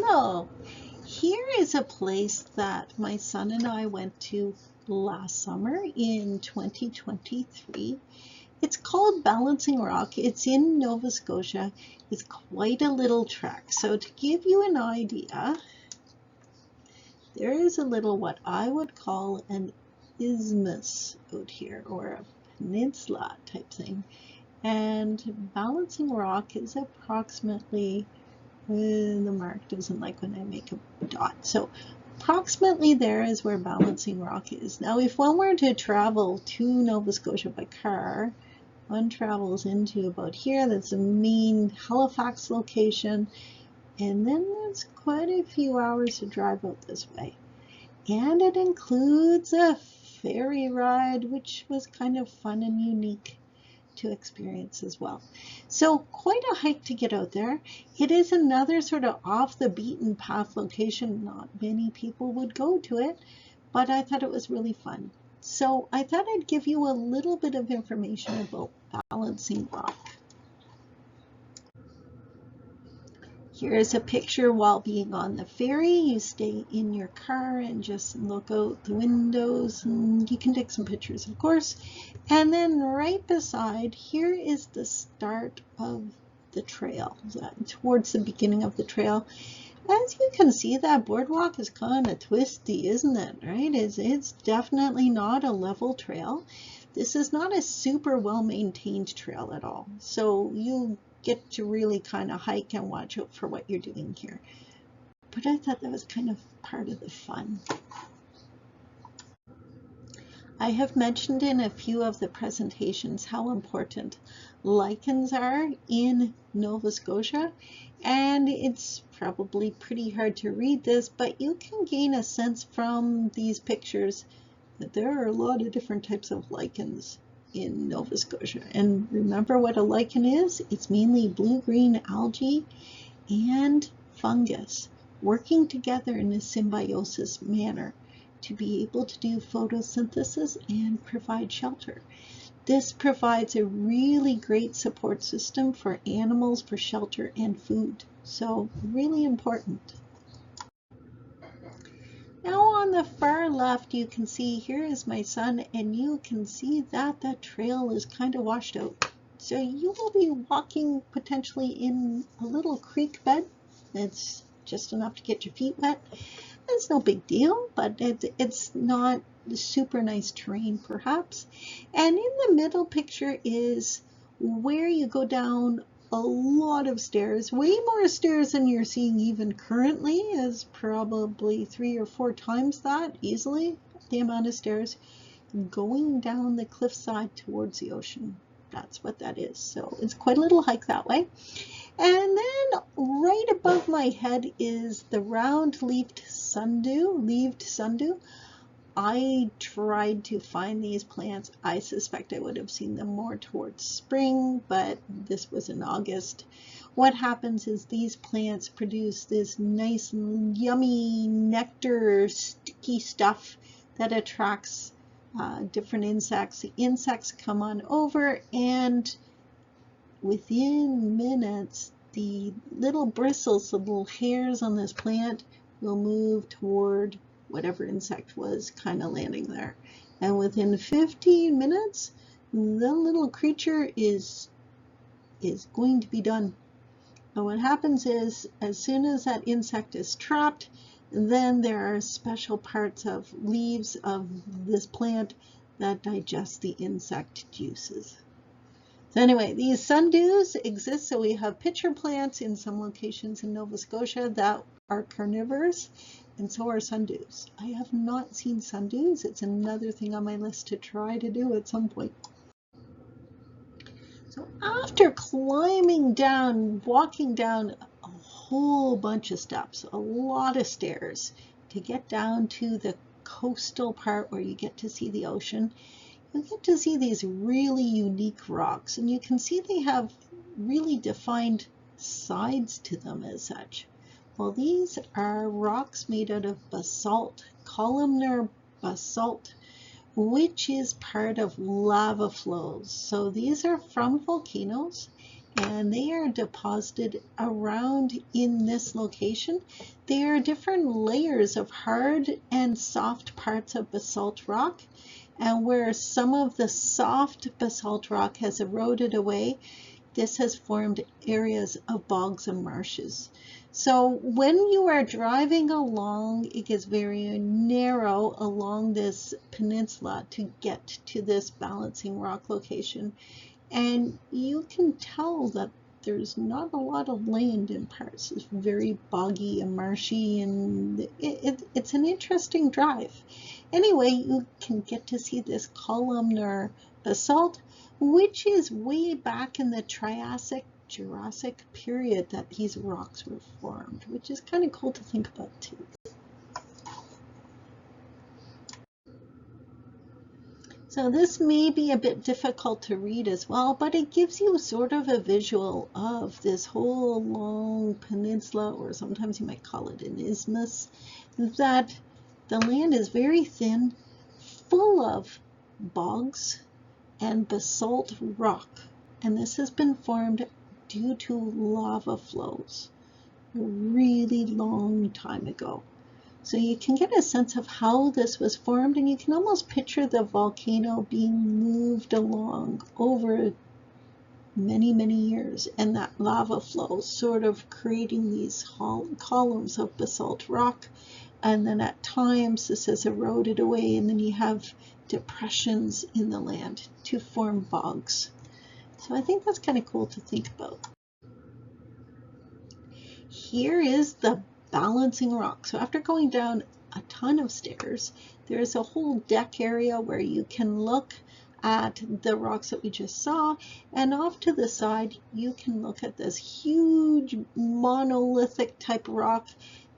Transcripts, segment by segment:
Hello, here is a place that my son and I went to last summer in 2023. It's called Balancing Rock. It's in Nova Scotia. It's quite a little trek. So to give you an idea, there is a little what I would call an isthmus out here, or a peninsula type thing. And Balancing Rock is approximately, the mark doesn't like when I make a dot. So approximately there is where Balancing Rock is. Now, if one were to travel to Nova Scotia by car, one travels into about here. That's the main Halifax location. And then there's quite a few hours to drive out this way. And it includes a ferry ride, which was kind of fun and unique to experience as well. So quite a hike to get out there. It is another sort of off the beaten path location. Not many people would go to it, but I thought it was really fun. So I thought I'd give you a little bit of information about Balancing Rock. Here's a picture while being on the ferry. You stay in your car and just look out the windows, and you can take some pictures, of course. And then right beside, here is the start of the trail, towards the beginning of the trail. As you can see, that boardwalk is kind of twisty, isn't it? Right? It's definitely not a level trail. This is not a super well-maintained trail at all. So you get to really kind of hike and watch out for what you're doing here. But I thought that was kind of part of the fun. I have mentioned in a few of the presentations how important lichens are in Nova Scotia, and it's probably pretty hard to read this, but you can gain a sense from these pictures that there are a lot of different types of lichens in Nova Scotia. And remember what a lichen is? It's mainly blue-green algae and fungus working together in a symbiosis manner to be able to do photosynthesis and provide shelter. This provides a really great support system for animals for shelter and food. So really important. Now on the far left, you can see here is my son, and you can see that the trail is kind of washed out. So you will be walking potentially in a little creek bed. It's just enough to get your feet wet. It's no big deal, but it's not super nice terrain perhaps. And in the middle picture is where you go down a lot of stairs, way more stairs than you're seeing even currently, is probably 3 or 4 times that easily, the amount of stairs going down the cliffside towards the ocean. That's what that is. So it's quite a little hike that way. And then right above my head is the round-leaved sundew. I tried to find these plants. I suspect I would have seen them more towards spring, but this was in August. What happens is these plants produce this nice, yummy nectar, sticky stuff that attracts different insects. The insects come on over, and within minutes, the little bristles, the little hairs on this plant will move toward whatever insect was kind of landing there. And within 15 minutes, the little creature is going to be done. And what happens is, as soon as that insect is trapped, then there are special parts of leaves of this plant that digest the insect juices. So anyway, these sundews exist, so we have pitcher plants in some locations in Nova Scotia that are carnivorous, and so are sundews. I have not seen sundews. It's another thing on my list to try to do at some point. So after climbing down, walking down a whole bunch of steps, a lot of stairs, to get down to the coastal part where you get to see the ocean, you get to see these really unique rocks, and you can see they have really defined sides to them as such. Well, these are rocks made out of basalt, columnar basalt, which is part of lava flows. So these are from volcanoes, and they are deposited around in this location. There are different layers of hard and soft parts of basalt rock, and where some of the soft basalt rock has eroded away, this has formed areas of bogs and marshes. So when you are driving along, it gets very narrow along this peninsula to get to this balancing rock location. And you can tell that there's not a lot of land in parts. It's very boggy and marshy, and it's an interesting drive. Anyway, you can get to see this columnar basalt, which is way back in the Triassic Jurassic period that these rocks were formed, which is kind of cool to think about too. So this may be a bit difficult to read as well, but it gives you sort of a visual of this whole long peninsula, or sometimes you might call it an isthmus, that the land is very thin, full of bogs and basalt rock. And this has been formed due to lava flows a really long time ago. So you can get a sense of how this was formed, and you can almost picture the volcano being moved along over many, many years, and that lava flow sort of creating these columns of basalt rock. And then at times this has eroded away, and then you have depressions in the land to form bogs. So I think that's kind of cool to think about. Here is the balancing rock. So after going down a ton of stairs, there's a whole deck area where you can look at the rocks that we just saw, and off to the side you can look at this huge monolithic type rock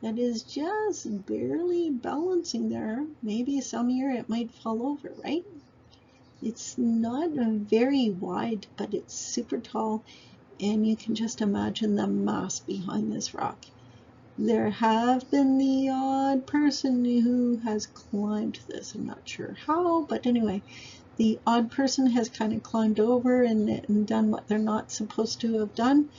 that is just barely balancing there. Maybe some year it might fall over, right? It's not very wide, but it's super tall, and you can just imagine the mass behind this rock. There have been the odd person who has climbed this. I'm not sure how, but anyway, the odd person has kind of climbed over and done what they're not supposed to have done.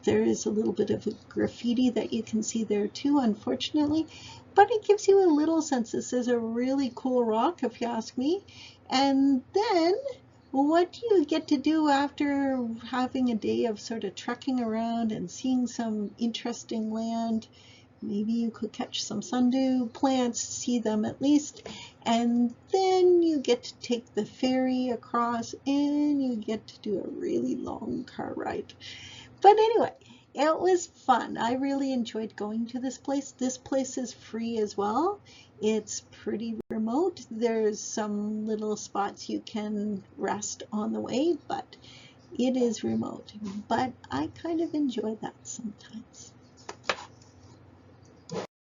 There is a little bit of a graffiti that you can see there too, unfortunately, but it gives you a little sense. This is a really cool rock, if you ask me. And then what do you get to do after having a day of sort of trekking around and seeing some interesting land? Maybe you could catch some sundew plants, see them at least, and then you get to take the ferry across and you get to do a really long car ride. But anyway, it was fun. I really enjoyed going to this place. This place is free as well. It's pretty remote. There's some little spots you can rest on the way, but it is remote. But I kind of enjoy that sometimes.